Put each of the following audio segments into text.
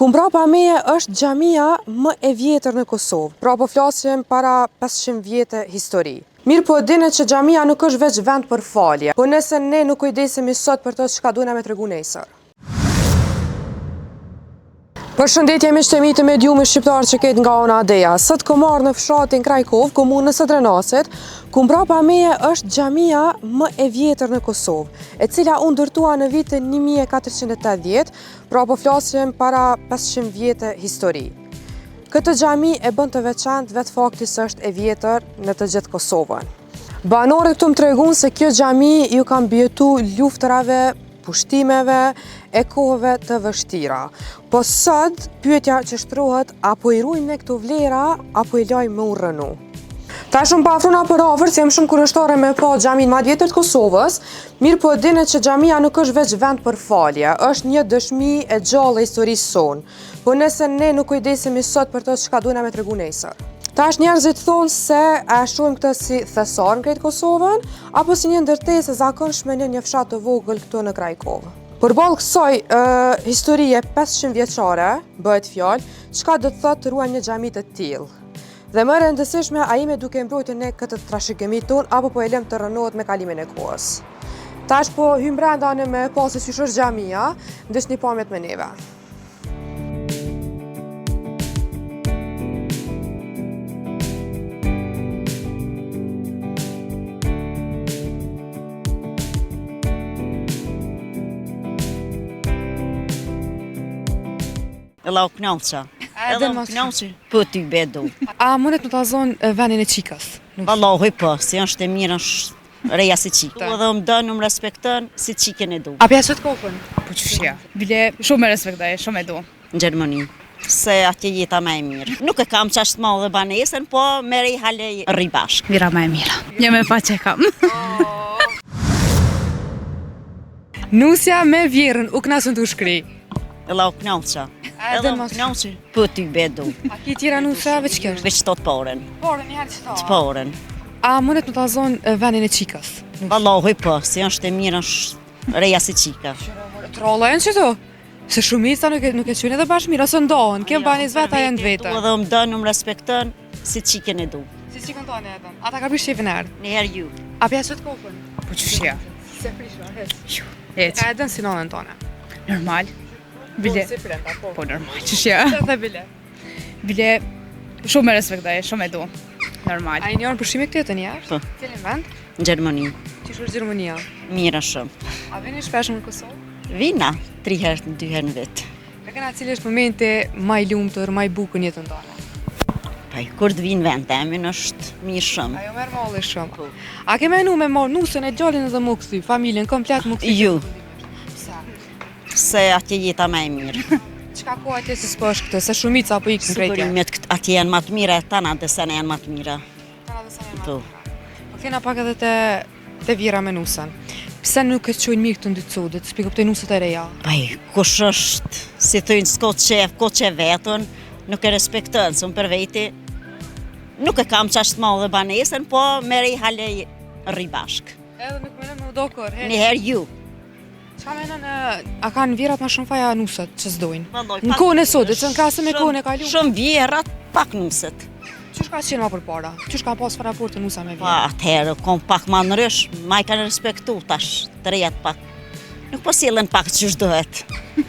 Ku mbrapa meje është xhamia më e vjetër në Kosovë, pra po flasim para 500 vjetë histori. Mirë po dini që xhamia nuk është veç vend për falje, po nëse ne nuk kujdesemi sot për to çka duhet me tregu nesër. Përshëndetje miqtë e mi të mediumit shqiptar që ketë nga ona Adeja. Sot ko marrë në fshatin Krajkov, komunën së Drenasit, ku mbrapa meje është xhamia më e vjetër në Kosovë, e cila u ndërtua në vitin 1480, pra po flasim para 500 vjetë histori. Këtë xhami e bën të veçantë vetë fakti se është e vjetër në të gjithë Kosovën. Banorët këtu më tregun se kjo xhami ju ka mbijetu luftrave, pushtimeve e kohëve të vështira. Po sot, pyetja që shtrohet, apo i ruajmë ne këto vlera, apo i lajmë me u rënu. Ta shumë pa afruna për afër, se jam shumë kurioztare me pa xhamin më të vjetër të Kosovës, mirë po dinë që xhamia nuk është veç vend për falje, është një dëshmi e gjallë e historisë sonë. Po nëse ne nuk kujdesemi sot për to çka duhet me tregu nesër. Tash njerëzit thonë se a shohim këtë si thesar në krejt Kosovën, apo si një ndërtesë e zakonshme në një fshat të vogël këtu në Krajkovë. Përballë kësaj historie 500 vjeçare, bëhet fjalë, çka do të thotë të ruajmë një xhami të tillë. Dhe më e rëndësishme, a jemi duke mbrojtur ne këtë trashëgimi tonë, apo po e lëm të rënohet me kalimin e kohës. Tash po hym brenda në me pa se si është xhamia, ndeshni pamjet me neve. Ella u knaqqa. Edhe u knaqqa, po ty bedu. A mundet më ta zonë vendin e qikës? Vallahu po, si është e mirë, është reja si qikë. Edhe më dënë, më respektën, si qikën e du. A pja qëtë kokën? Po qëshja, bile shumë me respektoj, shumë e du. Në Gjermani, se atje jeta me e mirë. Nuk e kam qashtë ma dhe banesën, po me rej hale rri bashkë. Mira me e mira, një me pa që kam. Nusja me vjerën, u knasën të shkri. Ella u knaqqa. Edhe u knaqqa, po ty bedu. A ki tjera nusa, veç kjo është? Veç të të poren. Poren, njërë që Të poren. A mundet më ta zonë vendin e qikës? Vallahu po, si është e mirë, është reja si qika. Trolla e në qëto? Se shumica nuk e qënë edhe bashkë mirë, ose ndohën, kem banis vetë a jenë vetë. Edhe më dënë, më respektën, si qikën e du. Si qikën tonë edhe? Ata ka bërë shqipin erë? Njëherë ju. A pja qëtë kokën? Po qëshja. Se prisha, hec. Ec, Ka edhe në sinonën tonë. normal. Bile, Si prenda, po normal, qëshja. Dhe bile. Bile, shumë me respektoj, shumë e du. Normal. A i njërën përshime këtë të njerë? Po. Cilin vend? Në Gjermani. Qishë është Gjermania? Mira shumë. A vini shpesh në Kosovë? Vina, 3 herë, 2 herë në vetë. Me këna cili është momente ma i lumëtër, ma i bukën jetën tonë? Paj, kur të vinë vend temin është mirë shumë. Ajo merë malli shumë. A ke menu me marë nusën e gjallin edhe më këthy, familjen komplet më këthy? Ju, Psa? se atje jeta me e mirë. Qka ko atje si s'pësh këtë, se shumica apo ikën krejtja? Superimet atje janë më të mira, tana dhe sene janë më të mira. Tana dhe sa Po. Po kena pak edhe te vjera me nusën. Pse nuk e qojnë mirë këtë ndytësudit, s'pikop të nusët e reja? Paj, kush është, si thujnë s'ko që vetën, nuk e respektën, së më për veti, nuk e kam qashtë ma dhe banesën, po me rej hale rri bashkë. Edhe nuk menem me udokër, Njëherë ju. Qa menen, a kanë vjerat ma shumë faja nusët që s'dojnë? Valloj, Në pak kohën e nusët, sotit, që në krasë me kohën e kalu. Shumë vjerat, pak nusët. Qysh ka qenë ma për para? Qysh ka pas raport të nusa me Pa, vjerat? atëherë, kom pak ma në rësh, ma i kanë respektu tash, të rejat pak. Nuk po sillen pak që shdohet.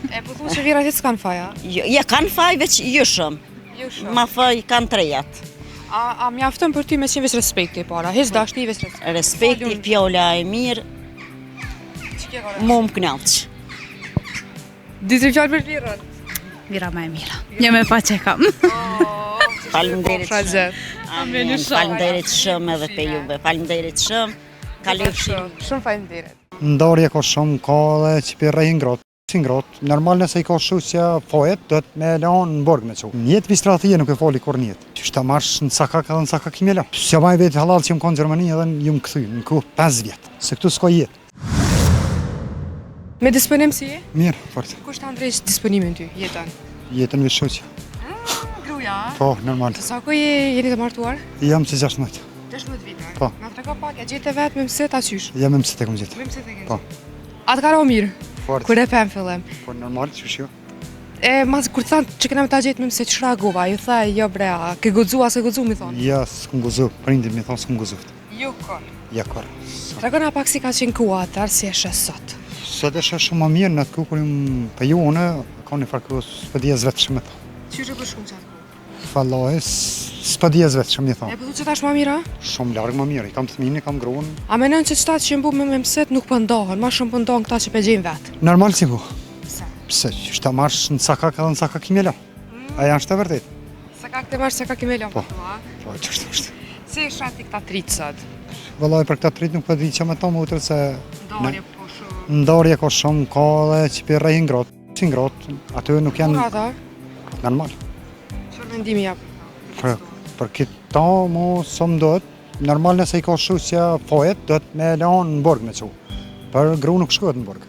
E po thunë që vjerat jetë s'kanë faja? Ja kanë faj veç jëshëm, Jo shumë. ma faj kanë të rejat. A mjaftën për ty me qenë veç respekti para? Hes dashni veç respekti? Respekti, fjolla e mirë, mu më knaqë. Dizri fjallë për vjerën? Mira me e mira, një me pa që kam. Faleminderit shumë. Amen, Faleminderit shumë edhe pe juve. Faleminderit shumë. Kalofshin. Shumë faleminderit. Ndarje ka shumë, ka dhe që për rejnë ngrotë. Si ngrotë, normal nëse i ka shusja fojet, do të me leon në borg me që. Njetë vistratije nuk e fali kur njetë. Që shta marsh në sakak edhe në sakak i mela. Se maj vetë halal që më konë Gjermani edhe ju më këthy, në ku 5 vjetë. Se këtu s'ka jetë. Me disponim si je? Mirë, fort. Kush të ndrejsh disponimin ty, jetën? Jetën vë shusja. Gruja? Po, normal. Të sa ko jeni të martuar? Jam që 16. 16 vite. Po. Nga trega pak, e gjete vetë me mësit a qysh? Jam e mësit e kom gjithë. Me mësit e gjete. Po. A të karo mirë? Fort. Kur e pen fillim? Po, normal, që shjo. E mas kur thanë që kena me ta gjetë më se që reagova, ju tha jo brea, ke guxu a se guxu mi thonë? Ja, s'kum guzu, prindit mi thonë s'kum guzu. Ju kon. Ja, kor. Tregona pak si ka qenë kua atër, si e shë sot. Sot është shumë më mirë në atë ku kur për ju unë, ka një farë ku s'pë di as vetë shumë të. Qysh e për shumë qatë? Falloj, s'pë di as vetë shumë një E thonë. pëthu që tash më mira? Shumë largë më mirë, i kam të thmini, kam gruën. A menon që qëtatë që mbu me mëset nuk pëndohen, ma shumë pëndohen këta që pe gjejnë vetë? Normal si bu. Pse? Pse, që ta marrësh në cakak edhe në cakak i mjela. A janë shtë e vërtet? Se ka këtë marrë, se ka kime lopë, Po. thua? Po, qështë është. Si e shati këta tritë sot? Vëllaj, për këta trit nuk për di që me to më utër se Ndarje po shumë. ndarje ka shumë, ka dhe që për rejnë ngrotë. Si ngrotë, aty nuk Kur janë ata? normal. Qërë mendimi jap? Për këta mu së më dojtë, normal nëse i ka shusja fojet, dojtë me leon në borg me që. Për gru nuk shkohet në borg.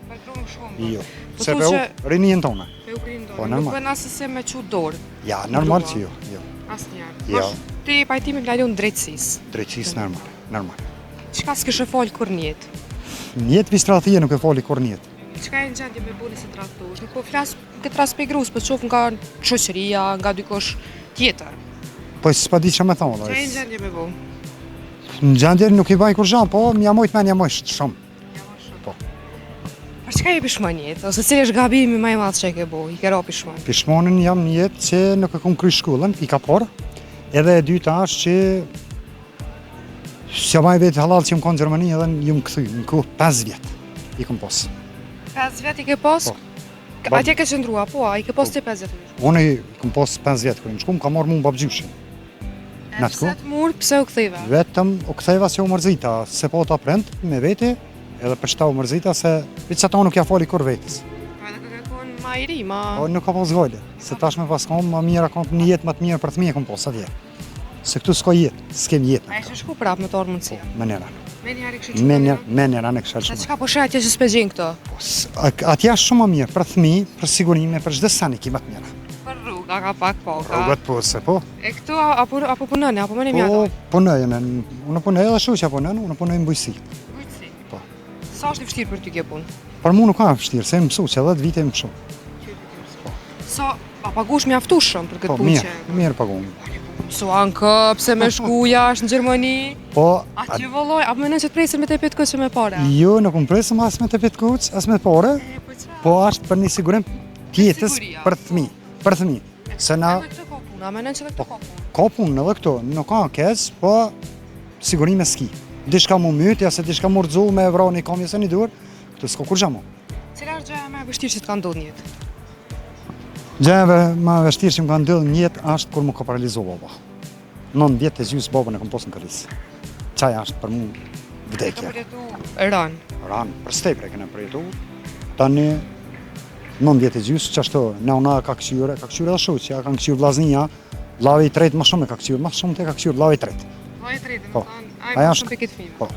Për kru më shumë. Jo. Po Se thu për u, që- rini jenë tone. Pe u krinë Po, dorë, normal. nuk bën asë se me që dorë, Ja, normal Grua. që jo. Jo. asë njerë. Jo. Ti pajtimi m'lalion drejtësisë. Drejtësisë normal. Normal. Qka s'kishe folë kur njetë? Njetë vistrathije nuk e foli kur njetë. Qka e në gjendje me boli se tradhtosh? Nuk po flasë këtë ras pe grus, po qofë nga shoqëria, nga dikosh tjetër. Po s'pa di që me thonë. Qka e në gjendje me bo? Në gjendje nuk i baj kur gjan, po mja mojt me një mojt shumë. Po. Për çka je pishmon jetë? Ose cili është gabimi më i madh që e ke bo? I ke ra pishmon? Pishmonën jam një jetë që nuk e kom kry shkollën, i ka por. Edhe e dyta është që s'ja maj vetë halal që më konë në Gjermani edhe ju më këthy, në ku 5 vjetë i kom posë. 5 vjet i ke pos? Po. Atje ke qëndrua, po, a i ke pos ti 5 vjet? Unë i kom posë 5 vjetë kërë në shku, më ka marrë mu më babgjyshin. Në të ku? Pse të murë, pse u ktheva? Vetëm u ktheva se u mërzita, se po ta prend me vete, edhe për shta u mërzita se vetë që ta nuk ja fali kur vetës. Po edhe ka konë ma i ri, ma... Po nuk ka pos gojle, se tash me pas kom, ma mira kom një jetë më të mirë për të mirë kom posë atje. Se këtu s'ka jetë, s'kem jetë. A ishe shku prap me të orë mundësi? Me njëra. Me njëri kështë që Me njëra në kësha Se shumë. qka po shë atje që s'pe gjenë këto? Atja është shumë më mirë, për thmi, për sigurime, për çdo sani ki më të mira. Për rruga, ka pak po, ka... Rrugat po, se po. E këtu apo punëne, apo mëne mjata? Po, punojën, unë punoj edhe shusha punojën, unë punoj në bujësi. Bujtësi. Po. Sa është i vështirë për ty kjo punë? Për mu nuk ka vështirë, se më mësu që 10 vite më mësu. Sa, a pagush mjaftueshëm për këtë Po, punë mirë, që... mirë paguam. Mësuan këp, se me shku jashtë në Gjermani... Po, A që vëlloj, apo mënën që të presën me te petë këtë që me pare? jo, nuk më presëm as me të petë kuq, as me të pore, po është për një sigurim tjetës Siguria, për thmi, për thmi. Se na Edhe këtë ka punë, a mënën që dhe këtë ka punë? ka punë edhe këto, nuk ka keq, po sigurime s'ki. Dishka mu mytja, se dishka mu rëzu me vra një kamje se një dur, këtu s'ka kur gjamu. Cila është gjëja më e vështirë që të ka ndodhur në jetë? Gjeve ma vështirë që më ka ndodhur në jetë është kur më ka paralizu baba. 9 vjetë e gjysë babën e kom posë në këllisë. Qaj është për mu vdekja. Rënë. Ranë, për stepre e kena përjetu. Tani 9 vjetë e gjysë, që ashtu, në una ka këshyre dhe shuqja, ka këshyre vlaznia, vlave i tretë më shumë e ka këshyre, më shumë të ka këshyre vlave i tretë. Vaj tretë, Po. ai Aja më është- shumë pe këtë film. Po.